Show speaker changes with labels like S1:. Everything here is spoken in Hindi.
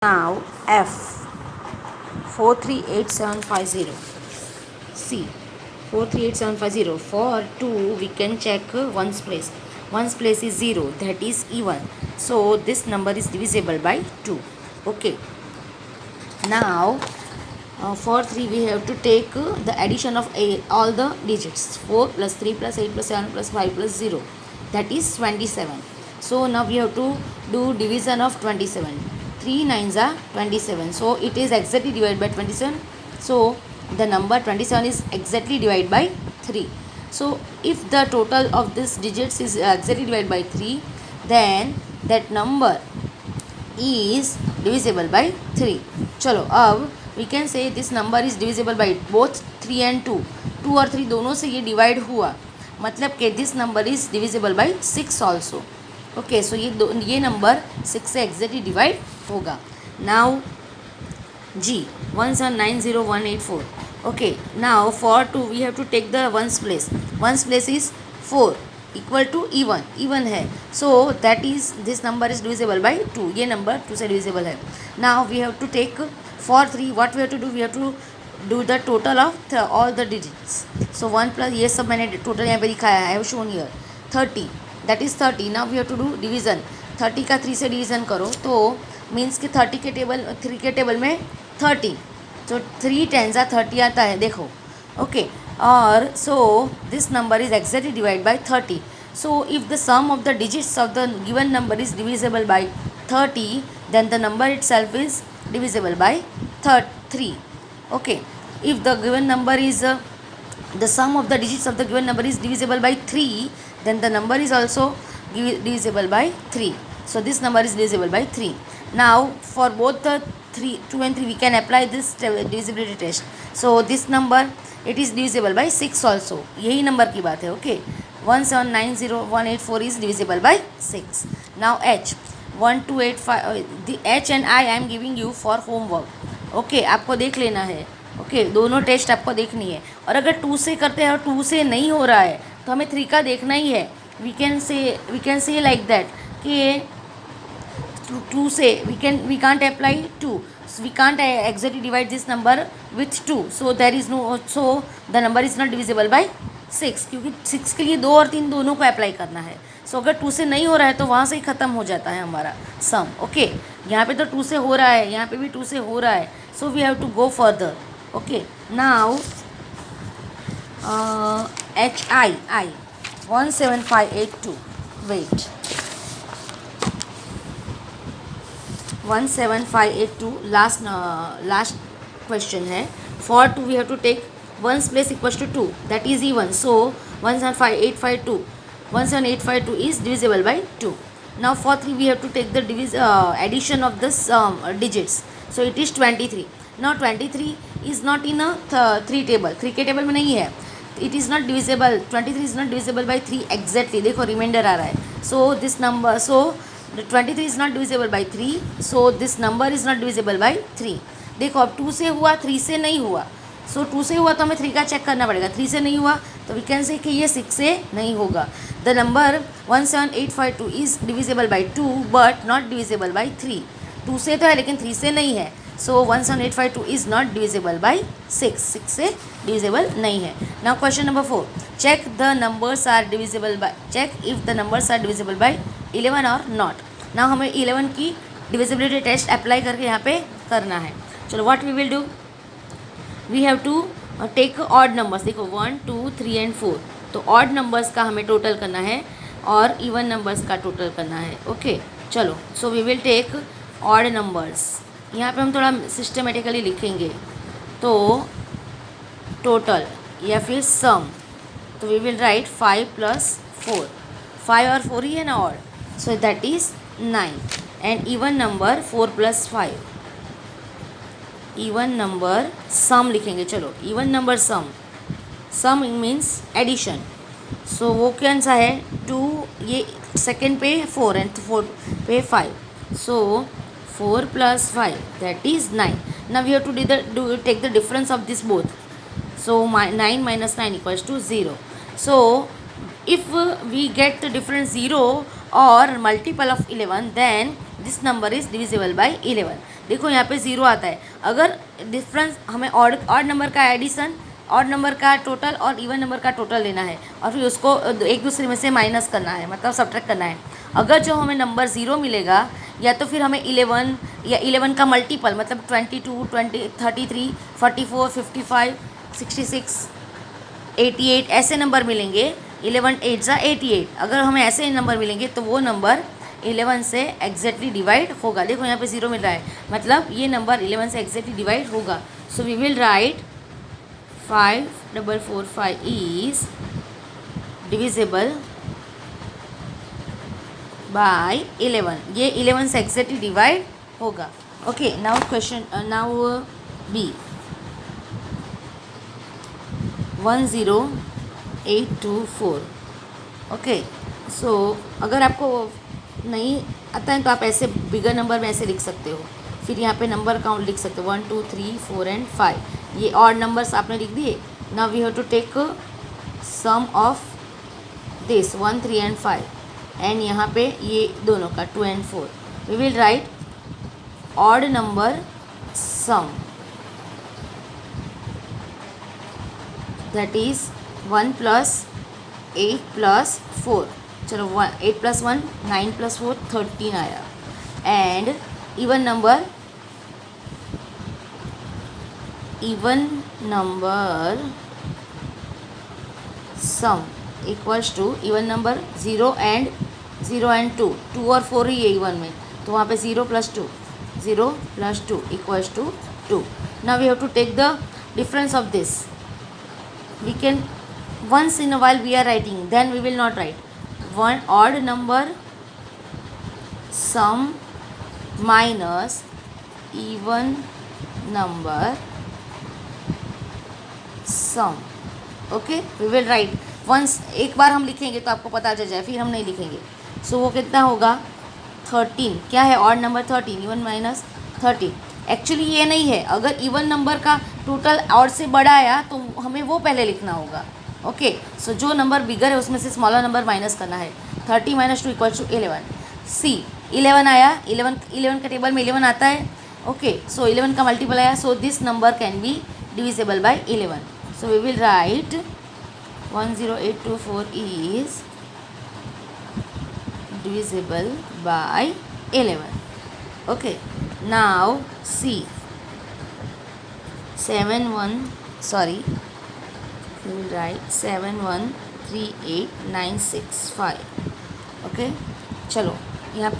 S1: Now F 438750. See 438750. For 2 we can check ones place. Ones place is 0, that is even. So this number is divisible by 2. Okay. Now for 3 we have to take the addition of all the digits. 4 plus 3 plus 8 plus 7 plus 5 plus 0, that is 27. So now we have to do division of 27. 3 nines are 27, so it is exactly divided by 27. So the number 27 is exactly divided by 3. So if the total of this digits is exactly divided by 3, then that number is divisible by 3. चलो अब we can say this number is divisible by both 3 and 2. 2 और 3 दोनों से ये डिवाइड हुआ, मतलब कि this number is divisible by 6 also. Okay, so ये नंबर 6 से एग्जैक्टली डिवाइड होगा. Now G 1790184. Okay, now for 2 we have to take the ones place. Ones place is 4 equal to even है, so that is this number is divisible by 2. ये नंबर 2 से डिविजिबल है. Now we have to take for 3 what we have to do, we have to do the total of all the digits. So 1 plus ये सब मैंने टोटल यहाँ पे दिखाया है, I have shown here 30, that is 30. Now we have to do division. 30 का 3 से डिवीज़न करो तो मीन्स कि 30 के टेबल 3 के टेबल में 30, तो 3 10 30 आता है, देखो. ओके, और so this number is exactly divide by 30. So if the sum of the digits of the given number is divisible by 30, then the number itself is divisible by 3. Okay, if the given number is the sum of the digits of the given number is divisible by 3, then the number is also divisible by 3. So this number is divisible by 3. Now for both the 2 and 3 we can apply this divisibility test. So this number it is divisible by 6 also. यही नंबर की बात है. Okay, 1790184 is divisible by 6. Now H 1285, the H and I am giving you for homework. Okay, आपको देख लेना है. ओके, दोनों टेस्ट आपको देखनी है. और अगर 2 से करते हैं और 2 से नहीं हो रहा है तो हमें 3 का देखना ही है. We can say like that कि 2 से we can't apply 2, we can't exactly divide this number with 2, so there is no, so the number is not divisible by 6, क्योंकि 6 के लिए 2 और 3 दोनों को अप्लाई करना है. सो अगर 2 से नहीं हो रहा है तो वहाँ से ही ख़त्म हो जाता है हमारा सम. ओके, यहाँ पे तो 2 से हो रहा है, यहाँ पे भी 2 से हो रहा है, so we have to go further. Okay, now HI 17582. Wait, 17582 last question है. For 2 we have to take ones place equals to 2, that is even. So 17852 is divisible by 2. Now for 3 we have to take the addition of this digits. So it is 23. Now 23 is not in a 3 table, 3 के टेबल में नहीं है. It is not divisible, 23 is not divisible by 3 exactly. देखो रिमाइंडर आ रहा है. सो this number, so 23 is not divisible by 3, so this number is not divisible by 3. देखो अब 2 से हुआ, 3 से नहीं हुआ. सो 2 से हुआ तो हमें 3 का चेक करना पड़ेगा. 3 से नहीं हुआ तो वी कैन से कि ये 6 से नहीं होगा. The number 17852 is divisible by 2 but not divisible by 3. 2 से तो है लेकिन 3 से नहीं है. So 17852 is not divisible by 6. 6 से divisible नहीं है. Now question number 4. Check the numbers are divisible by, check if the numbers are divisible by 11 or not. Now हमें 11 की divisibility test apply करके यहाँ पे करना है. चलो what we will do, we have to take odd numbers. देखो 1 2 3 and 4, तो odd numbers का हमें टोटल करना है और even numbers का टोटल करना है. ओके, चलो so we will take odd numbers. यहाँ पे हम थोड़ा सिस्टमेटिकली लिखेंगे. तो टोटल या फिर सम, तो वी विल राइट 5 + 4. 5 और 4 ही है ना और, so that is 9. And even number 4 + 5. Even number sum लिखेंगे. चलो even number sum, sum means addition. So वो कौन सा है, 2, ये सेकेंड पे 4 एंड 4 पे 5. सो 4 + 5, that is 9. Now we have to take the difference of this both. So 9 minus 9 equals to 0. So if we get the difference 0 or multiple of 11, then this number is divisible by 11. देखो यहाँ पे 0 आता है। अगर डिफरेंस हमें ऑड नंबर का एडिशन, ऑड नंबर का टोटल और इवन नंबर का टोटल लेना है और फिर उसको एक दूसरे में से माइनस करना है, मतलब सब्ट्रैक्ट करना है। अगर जो हमें नंबर 0 मिलेगा या तो फिर हमें 11 या 11 का मल्टीपल मतलब 22, 33, 44, 55, 66, 88 ऐसे नंबर मिलेंगे। 11 8 ज़ा 88। अगर हमें ऐसे नंबर मिलेंगे तो वो नंबर 11 से एग्जैक्टली डिवाइड होगा। देखो यहाँ पे 0 मिल रहा है, मतलब ये नंबर 11 से एग्जैक्टली डिवाइड होगा। So we will write 5445 is divisible by 11। ये 11 से एग्जैक्टली डिवाइड होगा। Okay, now question, now B 10824। Okay, so अगर आपको नहीं आता है तो आप ऐसे बिगर नंबर में ऐसे लिख सकते हो। फिर यहाँ पे नंबर काउंट लिख सकते हो 1 2 3 4 एंड 5। ये ऑड नंबर्स आपने लिख दिए। Now we have to take sum of this 1 3 and 5 and यहाँ पे ये दोनों का 2 and 4। We will write odd number sum, that is 1 + 8 + 4। चलो 8 + 1 9 + 4 13 आया। And even number sum equals to even number 0 and 2 2 और 4 ही है इवन में, तो वहाँ पे 0 + 2 equals to 2। Now we have to take the difference of this. We can once in a while we are writing, then we will not write one odd number sum minus even number sum। Okay, we will write once, एक बार हम लिखेंगे तो आपको पता चल जाए, फिर हम नहीं लिखेंगे। सो वो कितना होगा 13। क्या है odd number 13, even minus 13। Actually ये नहीं है, अगर इवन नंबर का टोटल ऑड से बड़ा आया तो हमें वो पहले लिखना होगा। ओके, सो जो नंबर बिगर है उसमें से स्मॉलर नंबर माइनस करना है। 30 - 2 = 11। सी 11 आया, 11 का टेबल में 11 आता है। ओके, सो 11 का मल्टीपल आया, so this number can be divisible by 11। So we will write 10824 is divisible by 11. Okay, now see we will write 7138965. Okay, चलो यहाँ पे